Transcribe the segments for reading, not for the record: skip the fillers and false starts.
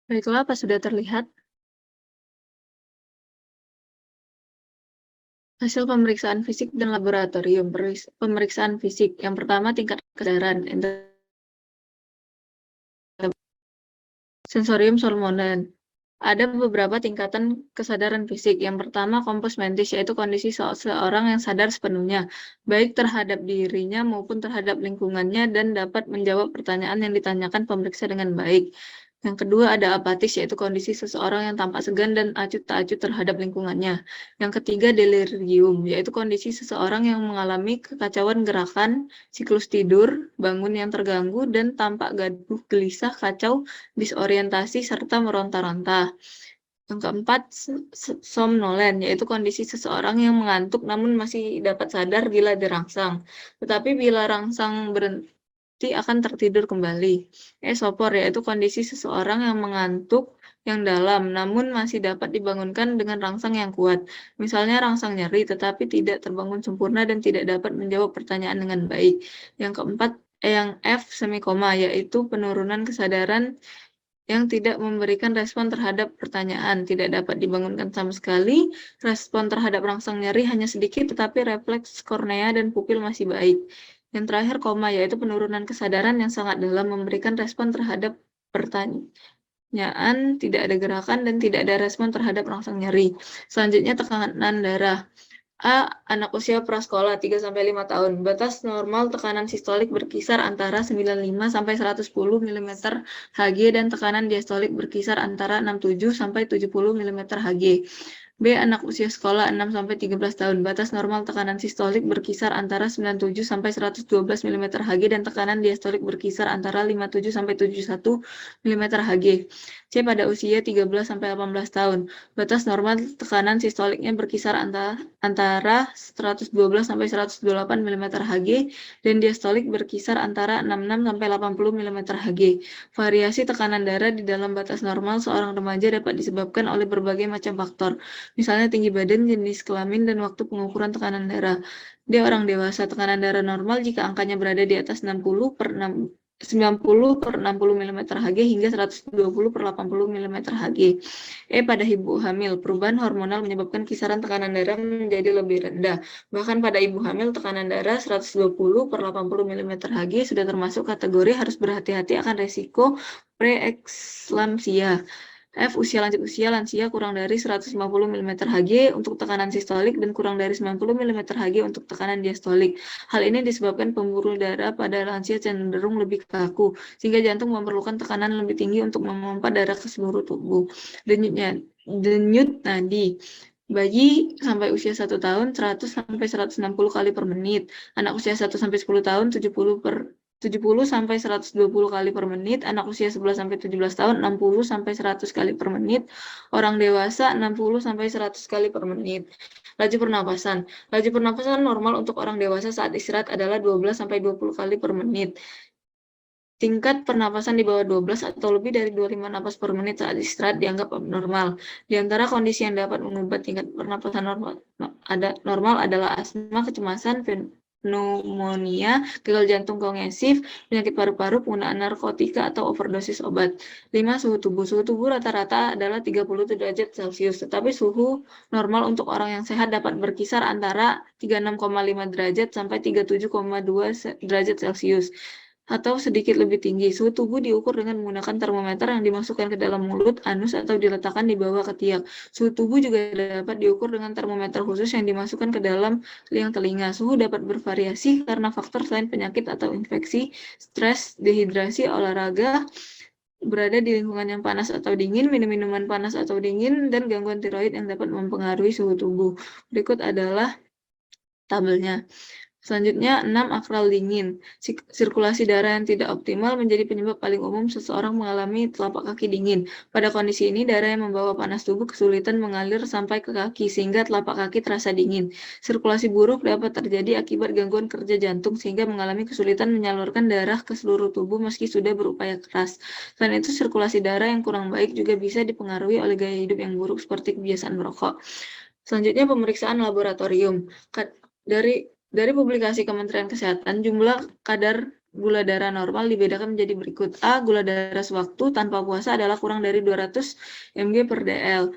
Baiklah, apa sudah terlihat? Hasil pemeriksaan fisik dan laboratorium. Pemeriksaan fisik. Yang pertama, tingkat kesadaran. Sensorium Solmonen. Ada beberapa tingkatan kesadaran fisik. Yang pertama, kompos mentis, yaitu kondisi seorang yang sadar sepenuhnya, baik terhadap dirinya maupun terhadap lingkungannya, dan dapat menjawab pertanyaan yang ditanyakan pemeriksa dengan baik. Yang kedua, ada apatis, yaitu kondisi seseorang yang tampak segan dan acuh tak acuh terhadap lingkungannya. Yang ketiga, delirium, yaitu kondisi seseorang yang mengalami kekacauan gerakan, siklus tidur, bangun yang terganggu, dan tampak gaduh, gelisah, kacau, disorientasi, serta meronta-ronta. Yang keempat, somnolen, yaitu kondisi seseorang yang mengantuk namun masih dapat sadar bila dirangsang. Tetapi bila rangsang berhenti akan tertidur kembali. Sopor, yaitu kondisi seseorang yang mengantuk yang dalam namun masih dapat dibangunkan dengan rangsang yang kuat. Misalnya rangsang nyeri tetapi tidak terbangun sempurna dan tidak dapat menjawab pertanyaan dengan baik. Yang keempat, yang F semikoma, yaitu penurunan kesadaran yang tidak memberikan respon terhadap pertanyaan, tidak dapat dibangunkan sama sekali, respon terhadap rangsang nyeri hanya sedikit, tetapi refleks kornea dan pupil masih baik. Yang terakhir, koma, yaitu penurunan kesadaran yang sangat dalam, memberikan respon terhadap pertanyaan, tidak ada gerakan, dan tidak ada respon terhadap rangsang nyeri. Selanjutnya, tekanan darah. A. Anak usia prasekolah 3-5 tahun. Batas normal tekanan sistolik berkisar antara 95 sampai 110 mm Hg dan tekanan diastolik berkisar antara 67 sampai 70 mm Hg. B. Anak usia sekolah 6-13 tahun. Batas normal tekanan sistolik berkisar antara 97 sampai 112 mm Hg dan tekanan diastolik berkisar antara 57 sampai 71 mm Hg. C. Pada usia 13-18 tahun. Batas normal tekanan sistoliknya berkisar antara 112 sampai 128 mm Hg dan diastolik berkisar antara 66 sampai 80 mm Hg. Variasi tekanan darah di dalam batas normal seorang remaja dapat disebabkan oleh berbagai macam faktor, misalnya tinggi badan, jenis kelamin, dan waktu pengukuran tekanan darah. Dia orang dewasa, tekanan darah normal jika angkanya berada di atas 90 per 60 mm Hg hingga 120 per 80 mm Hg. Pada ibu hamil, perubahan hormonal menyebabkan kisaran tekanan darah menjadi lebih rendah. Bahkan pada ibu hamil, tekanan darah 120 per 80 mm Hg sudah termasuk kategori harus berhati-hati akan resiko preeklamsia. Usia lansia kurang dari 150 mm Hg untuk tekanan sistolik dan kurang dari 90 mm Hg untuk tekanan diastolik. Hal ini disebabkan pembuluh darah pada lansia cenderung lebih kaku, sehingga jantung memerlukan tekanan lebih tinggi untuk memompa darah ke seluruh tubuh. Denyut nadi. Bayi sampai usia 1 tahun 100 sampai 160 kali per menit. Anak usia 1 sampai 10 tahun 70 sampai 120 kali per menit, anak usia 11 sampai 17 tahun 60 sampai 100 kali per menit, orang dewasa 60 sampai 100 kali per menit. Laju pernapasan. Laju pernapasan normal untuk orang dewasa saat istirahat adalah 12 sampai 20 kali per menit. Tingkat pernapasan di bawah 12 atau lebih dari 25 napas per menit saat istirahat dianggap abnormal. Di antara kondisi yang dapat mengubah tingkat pernapasan normal adalah asma, kecemasan, pneumonia, gagal jantung kongesif, penyakit paru-paru, penggunaan narkotika, atau overdosis obat. 5. Suhu tubuh. Suhu tubuh rata-rata adalah 30 derajat Celcius, tetapi suhu normal untuk orang yang sehat dapat berkisar antara 36,5 derajat sampai 37,2 derajat Celcius atau sedikit lebih tinggi. Suhu tubuh diukur dengan menggunakan termometer yang dimasukkan ke dalam mulut, anus, atau diletakkan di bawah ketiak. Suhu tubuh juga dapat diukur dengan termometer khusus yang dimasukkan ke dalam liang telinga. Suhu dapat bervariasi karena faktor selain penyakit atau infeksi, stres, dehidrasi, olahraga, berada di lingkungan yang panas atau dingin, minum minuman panas atau dingin, dan gangguan tiroid yang dapat mempengaruhi suhu tubuh. Berikut adalah tabelnya. Selanjutnya, 6. Akral dingin. Sirkulasi darah yang tidak optimal menjadi penyebab paling umum seseorang mengalami telapak kaki dingin. Pada kondisi ini, darah yang membawa panas tubuh kesulitan mengalir sampai ke kaki, sehingga telapak kaki terasa dingin. Sirkulasi buruk dapat terjadi akibat gangguan kerja jantung, sehingga mengalami kesulitan menyalurkan darah ke seluruh tubuh meski sudah berupaya keras. Selain itu, sirkulasi darah yang kurang baik juga bisa dipengaruhi oleh gaya hidup yang buruk seperti kebiasaan merokok. Selanjutnya, pemeriksaan laboratorium. Dari publikasi Kementerian Kesehatan, jumlah kadar gula darah normal dibedakan menjadi berikut. A. Gula darah sewaktu tanpa puasa adalah kurang dari 200 mg per dl.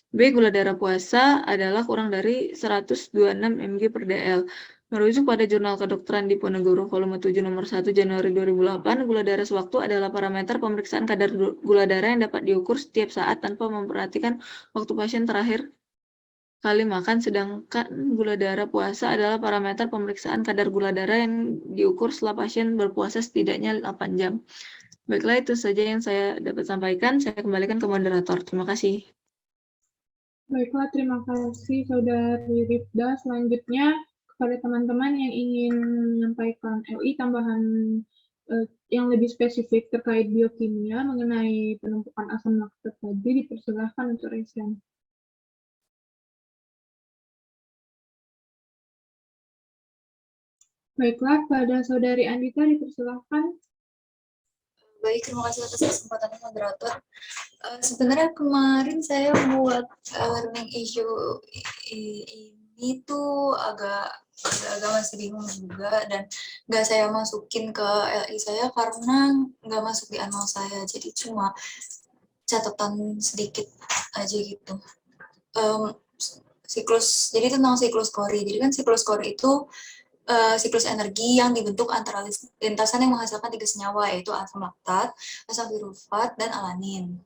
B. Gula darah puasa adalah kurang dari 126 mg per dl. Merujuk pada Jurnal Kedokteran Diponegoro volume 7 nomor 1 Januari 2008, gula darah sewaktu adalah parameter pemeriksaan kadar gula darah yang dapat diukur setiap saat tanpa memperhatikan waktu pasien terakhir kali makan, sedangkan gula darah puasa adalah parameter pemeriksaan kadar gula darah yang diukur setelah pasien berpuasa setidaknya 8 jam. Baiklah, itu saja yang saya dapat sampaikan. Saya kembalikan ke moderator. Terima kasih. Baiklah, terima kasih Saudari Rifda. Selanjutnya, kepada teman-teman yang ingin menyampaikan LI tambahan yang lebih spesifik terkait biokimia mengenai penumpukan asam laktat tadi, dipersilahkan untuk resen. Baiklah, pada Saudari Andita dipersilahkan. Baik, terima kasih atas kesempatannya moderator. Sebenarnya kemarin saya buat learning issue ini tuh agak masih bingung juga, dan nggak saya masukin ke LI saya karena nggak masuk di anual saya, jadi cuma catatan sedikit aja gitu. Siklus, jadi tentang siklus Cori. Jadi kan siklus Cori itu siklus energi yang dibentuk antara lintasan yang menghasilkan 3 senyawa, yaitu asam laktat, asam pirufat, dan alanin,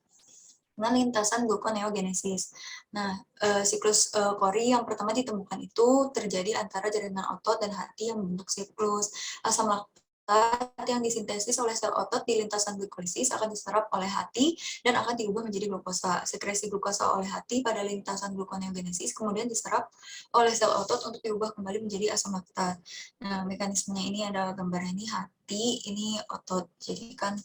dengan lintasan gluconeogenesis. Nah, siklus Cori yang pertama ditemukan itu terjadi antara jaringan otot dan hati yang membentuk siklus. Asam laktat yang disintesis oleh sel otot di lintasan glikolisis akan diserap oleh hati dan akan diubah menjadi glukosa. Sekresi glukosa oleh hati pada lintasan gluconeogenesis kemudian diserap oleh sel otot untuk diubah kembali menjadi asam laktat. Nah, mekanismenya ini ada gambarnya, ini hati, ini otot. Jadi kan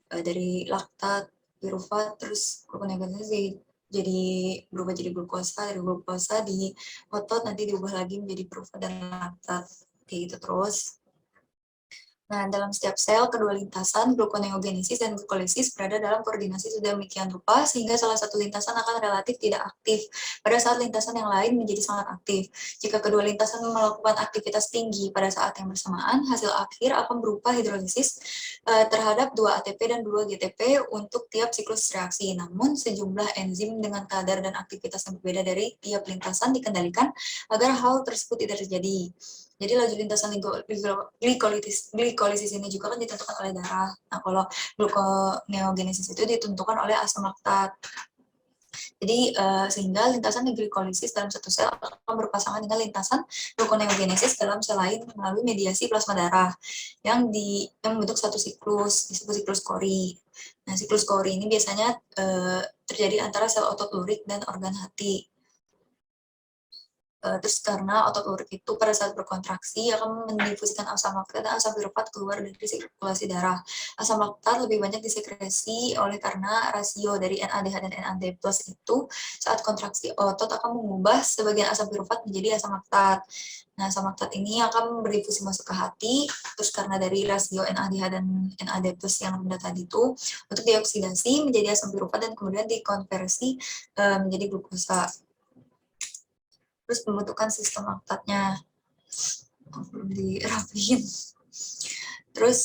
dari laktat, pirufat, terus gluconeogenesis jadi berubah jadi glukosa, dari glukosa di otot nanti diubah lagi menjadi pirufat dan laktat, kayak gitu terus. Nah, dalam setiap sel, kedua lintasan, gluconeogenesis dan glikolisis berada dalam koordinasi sedemikian rupa sehingga salah satu lintasan akan relatif tidak aktif pada saat lintasan yang lain menjadi sangat aktif. Jika kedua lintasan melakukan aktivitas tinggi pada saat yang bersamaan, hasil akhir akan berupa hidrolisis terhadap 2 ATP dan 2 GTP untuk tiap siklus reaksi. Namun, sejumlah enzim dengan kadar dan aktivitas yang berbeda dari tiap lintasan dikendalikan agar hal tersebut tidak terjadi. Jadi laju lintasan glikolisis ini juga kan ditentukan oleh darah. Nah, kalau gluconeogenesis itu ditentukan oleh asam laktat. Jadi sehingga lintasan glikolisis dalam satu sel akan berpasangan dengan lintasan gluconeogenesis dalam sel lain melalui mediasi plasma darah yang membentuk satu siklus, disebut siklus Cori. Nah, siklus Cori ini biasanya terjadi antara sel otot lurik dan organ hati. Terus karena otot lurik itu pada saat berkontraksi akan mendifusikan asam laktat dan asam pirufat keluar dari sirkulasi darah. Asam laktat lebih banyak disekresi oleh karena rasio dari NADH dan NAD+ itu saat kontraksi otot akan mengubah sebagian asam pirufat menjadi asam laktat. Nah, asam laktat ini akan berdifusi masuk ke hati, terus karena dari rasio NADH dan NAD+ yang rendah tadi itu, untuk dioksidasi menjadi asam pirufat dan kemudian dikonversi menjadi glukosa. Terus pembentukan sistem laktatnya belum dirapiin. Terus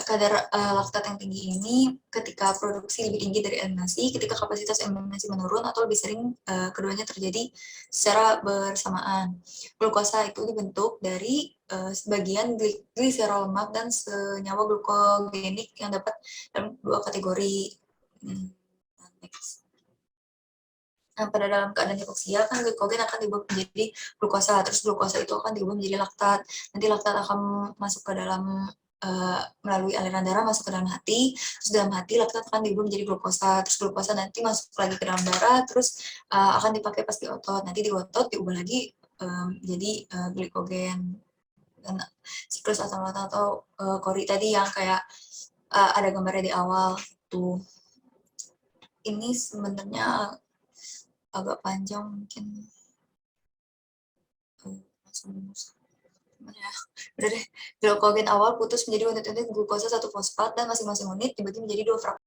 kadar laktat yang tinggi ini ketika produksi lebih tinggi dari eliminasi, ketika kapasitas eliminasi menurun atau lebih sering keduanya terjadi secara bersamaan. Glukosa itu dibentuk dari sebagian gliserol lemak dan senyawa glukogenik yang dapat dalam 2 kategori. Next. Nah, pada dalam keadaan hipoksia kan glikogen akan diubah menjadi glukosa, terus glukosa itu akan diubah menjadi laktat. Nanti laktat akan masuk ke dalam melalui aliran darah masuk ke dalam hati, terus dalam hati laktat akan diubah menjadi glukosa, terus glukosa nanti masuk lagi ke dalam darah, terus akan dipakai pas di otot. Nanti di otot diubah lagi jadi glikogen. Dan siklus asam laktat atau Cori tadi yang kayak ada gambarnya di awal tuh. Ini sebenarnya agak panjang mungkin ya udah deh. Glukogen awal putus menjadi unit-unit glukosa 1 fosfat dan masing-masing unit dibagi menjadi 2 fraksi